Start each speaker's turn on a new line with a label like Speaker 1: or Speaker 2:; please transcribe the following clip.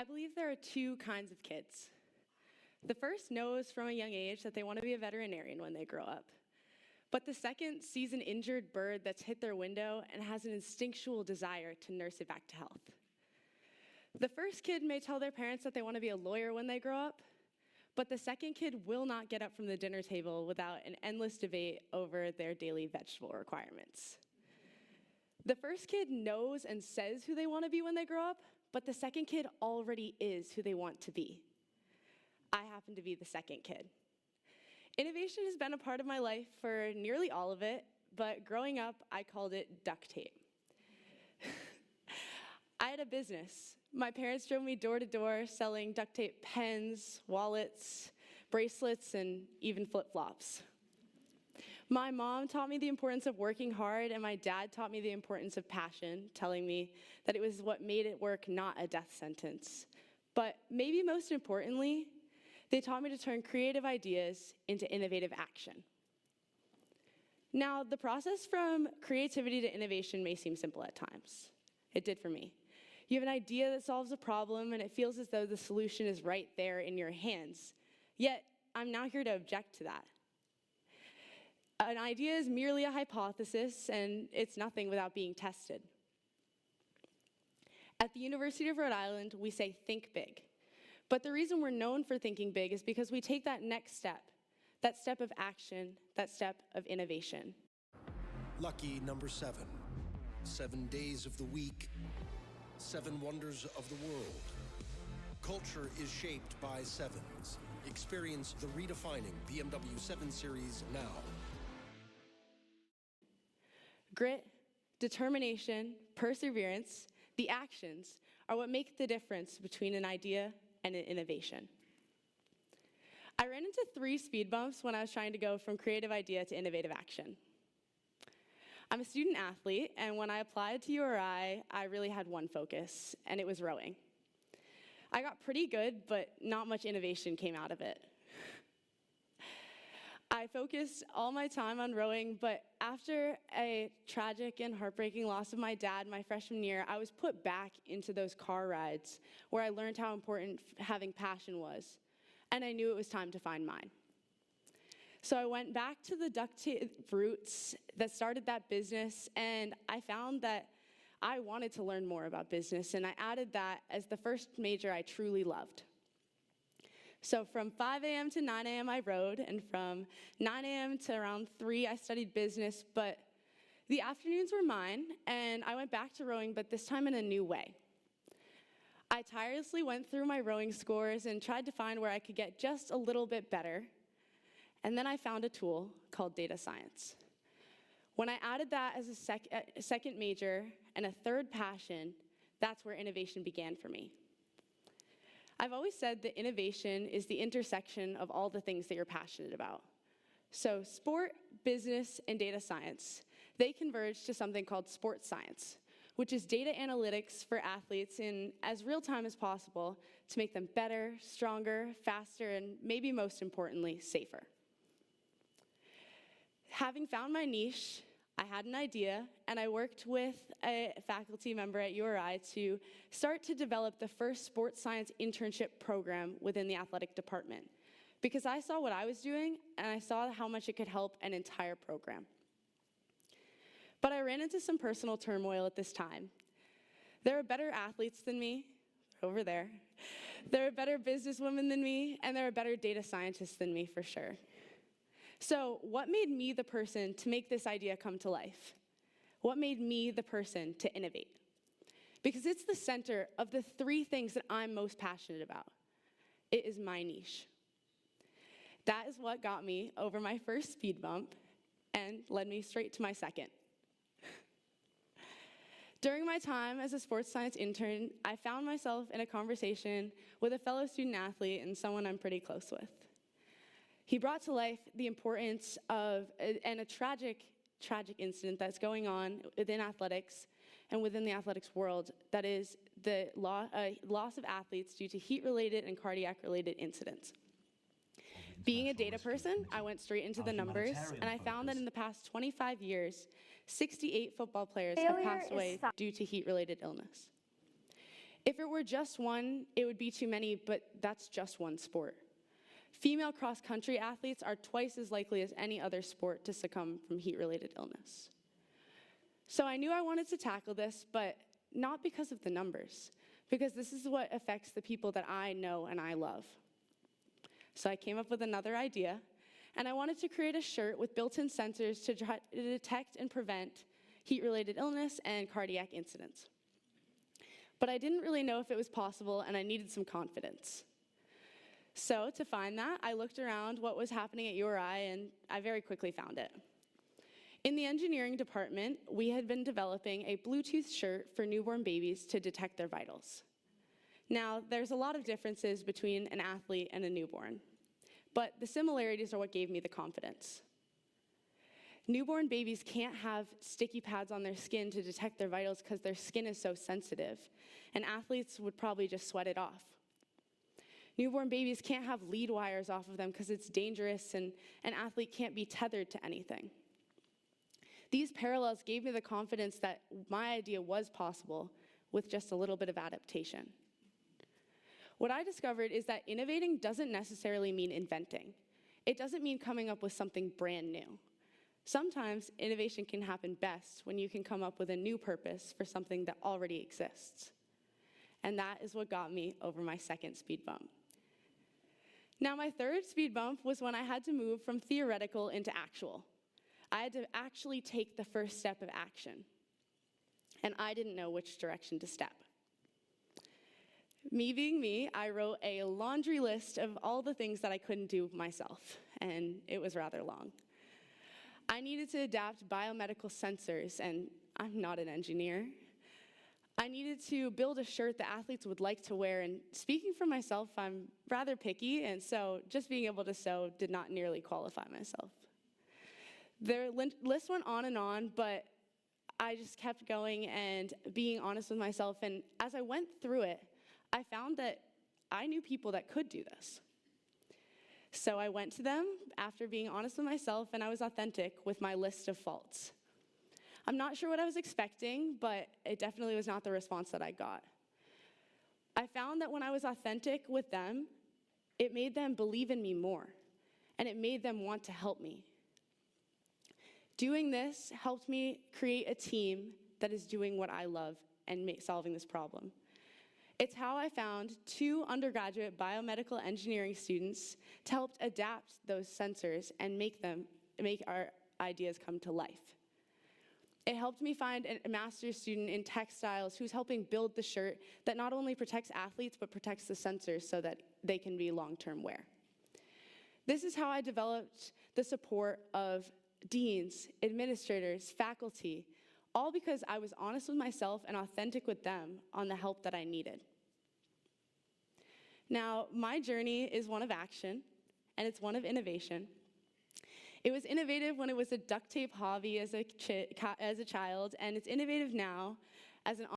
Speaker 1: I believe there are two kinds of kids. The first knows from a young age that they want to be a veterinarian when they grow up. But the second sees an injured bird that's hit their window and has an instinctual desire to nurse it back to health. The first kid may tell their parents that they want to be a lawyer when they grow up, but the second kid will not get up from the dinner table without an endless debate over their daily vegetable requirements. The first kid knows and says who they want to be when they grow up, but the second kid already is who they want to be. I happen to be the second kid. Innovation has been a part of my life for nearly all of it, but growing up, I called it duct tape. I had a business. My parents drove me door to door selling duct tape pens, wallets, bracelets, and even flip-flops. My mom taught me the importance of working hard, and my dad taught me the importance of passion, telling me that it was what made it work, not a death sentence. But maybe most importantly, they taught me to turn creative ideas into innovative action. Now, the process from creativity to innovation may seem simple at times. It did for me. You have an idea that solves a problem, and it feels as though the solution is right there in your hands. Yet, I'm now here to object to that. An idea is merely a hypothesis, and it's nothing without being tested. At the University of Rhode Island, we say think big. But the reason we're known for thinking big is because we take that next step, that step of action, that step of innovation.
Speaker 2: Lucky number 7. 7 days of the week, 7 wonders of the world. Culture is shaped by 7s. Experience the redefining BMW 7 Series now.
Speaker 1: Grit, determination, perseverance, the actions are what make the difference between an idea and an innovation. I ran into 3 speed bumps when I was trying to go from creative idea to innovative action. I'm a student athlete, and when I applied to URI, I really had one focus, and it was rowing. I got pretty good, but not much innovation came out of it. I focused all my time on rowing, but after a tragic and heartbreaking loss of my dad my freshman year, I was put back into those car rides where I learned how important having passion was, and I knew it was time to find mine. So I went back to the duct tape roots that started that business, and I found that I wanted to learn more about business, and I added that as the first major I truly loved. So from 5 a.m. to 9 a.m. I rode, and from 9 a.m. to around 3 I studied business, but the afternoons were mine, and I went back to rowing, but this time in a new way. I tirelessly went through my rowing scores and tried to find where I could get just a little bit better, and then I found a tool called data science. When I added that as a second major and a third passion, that's where innovation began for me. I've always said that innovation is the intersection of all the things that you're passionate about. So sport, business, and data science, they converge to something called sports science, which is data analytics for athletes in as real time as possible to make them better, stronger, faster, and maybe most importantly, safer. Having found my niche, I had an idea, and I worked with a faculty member at URI to start to develop the first sports science internship program within the athletic department, because I saw what I was doing, and I saw how much it could help an entire program. But I ran into some personal turmoil at this time. There are better athletes than me, over there. There are better businesswomen than me, and there are better data scientists than me, for sure. So what made me the person to make this idea come to life? What made me the person to innovate? Because it's the center of the 3 things that I'm most passionate about. It is my niche. That is what got me over my first speed bump and led me straight to my second. During my time as a sports science intern, I found myself in a conversation with a fellow student athlete and someone I'm pretty close with. He brought to life the importance of a tragic incident that's going on within athletics and within the athletics world, that is the loss of athletes due to heat-related and cardiac-related incidents. Being a data person, I went straight into the numbers, and I found that in the past 25 years, 68 football players have passed away due to heat-related illness. If it were just one, it would be too many, but that's just one sport. Female cross-country athletes are twice as likely as any other sport to succumb from heat-related illness. So I knew I wanted to tackle this, but not because of the numbers, because this is what affects the people that I know and I love. So I came up with another idea, and I wanted to create a shirt with built-in sensors to try to detect and prevent heat-related illness and cardiac incidents. But I didn't really know if it was possible, and I needed some confidence. So to find that, I looked around what was happening at URI, and I very quickly found it. In the engineering department, we had been developing a Bluetooth shirt for newborn babies to detect their vitals. Now, there's a lot of differences between an athlete and a newborn, but the similarities are what gave me the confidence. Newborn babies can't have sticky pads on their skin to detect their vitals because their skin is so sensitive, and athletes would probably just sweat it off. Newborn babies can't have lead wires off of them because it's dangerous, and an athlete can't be tethered to anything. These parallels gave me the confidence that my idea was possible with just a little bit of adaptation. What I discovered is that innovating doesn't necessarily mean inventing. It doesn't mean coming up with something brand new. Sometimes innovation can happen best when you can come up with a new purpose for something that already exists. And that is what got me over my second speed bump. Now, my third speed bump was when I had to move from theoretical into actual. I had to actually take the first step of action, and I didn't know which direction to step. Me being me, I wrote a laundry list of all the things that I couldn't do myself, and it was rather long. I needed to adapt biomedical sensors, and I'm not an engineer. I needed to build a shirt that athletes would like to wear, and speaking for myself, I'm rather picky, and so just being able to sew did not nearly qualify myself. The list went on, but I just kept going and being honest with myself, and as I went through it, I found that I knew people that could do this. So I went to them after being honest with myself, and I was authentic with my list of faults. I'm not sure what I was expecting, but it definitely was not the response that I got. I found that when I was authentic with them, it made them believe in me more, and it made them want to help me. Doing this helped me create a team that is doing what I love and solving this problem. It's how I found 2 undergraduate biomedical engineering students to help adapt those sensors and make our ideas come to life. It helped me find a master's student in textiles who's helping build the shirt that not only protects athletes, but protects the sensors so that they can be long-term wear. This is how I developed the support of deans, administrators, faculty, all because I was honest with myself and authentic with them on the help that I needed. Now, my journey is one of action, and it's one of innovation. It was innovative when it was a duct tape hobby as a child, and it's innovative now as an